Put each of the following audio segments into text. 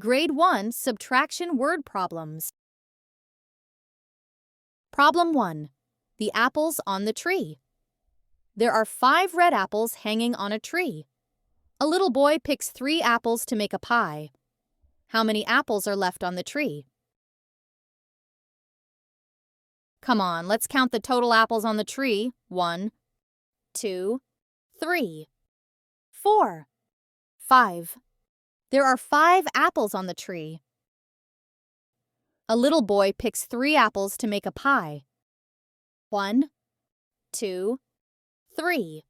Grade 1 Subtraction Word Problems. Problem 1. The apples on the tree. There are 5 red apples hanging on a tree. A little boy picks 3 apples to make a pie. How many apples are left on the tree? Come on, let's count the total apples on the tree. 1, 2, 3, 4, 5. There are 5 apples on the tree. A little boy picks 3 apples to make a pie. 1, 2, 3.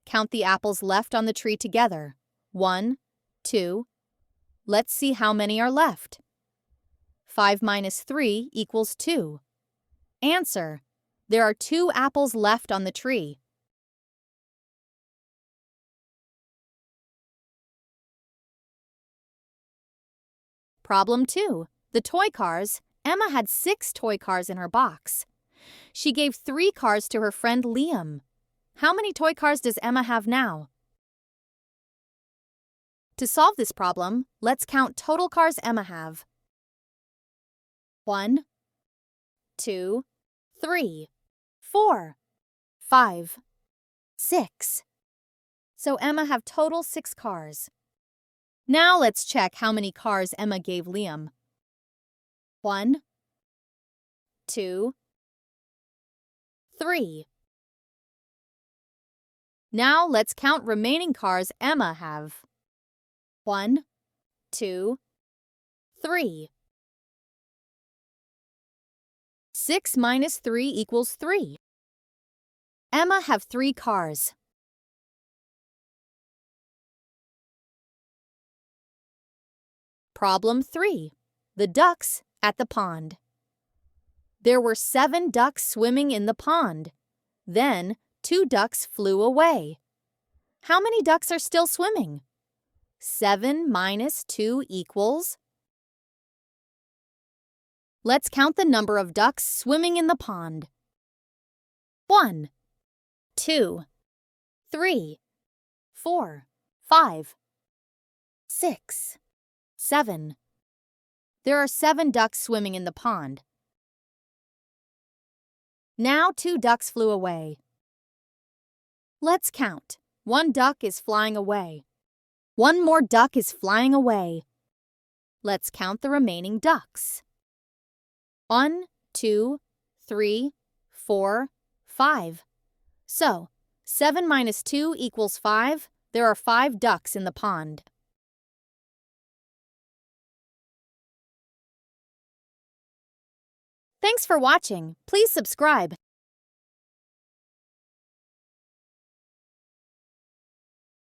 Count the apples left on the tree together. 1, 2. Let's see how many are left. 5 minus 3 equals 2. Answer: there are 2 apples left on the tree. Problem 2. The toy cars. Emma had 6 toy cars in her box. She gave 3 cars to her friend Liam. How many toy cars does Emma have now? To solve this problem, let's count total cars Emma have. 1, 2, 3, 4, 5, 6. So Emma have total 6 cars. Now let's check how many cars Emma gave Liam. 1, 2, 3. Now let's count remaining cars Emma have. 1, 2, 3. 6 minus 3 equals 3. Emma have 3 cars. Problem 3. The ducks at the pond. There were 7 ducks swimming in the pond. Then 2 ducks flew away. How many ducks are still swimming? 7 minus 2 equals? Let's count the number of ducks swimming in the pond. 1, 2, 3, 4, 5, 6, 7. There are 7 ducks swimming in the pond. Now 2 ducks flew away. Let's count. 1 duck is flying away. 1 more duck is flying away. Let's count the remaining ducks. 1, 2, 3, 4, 5. So, 7 minus 2 equals 5. There are 5 ducks in the pond. Thanks for watching. Please subscribe.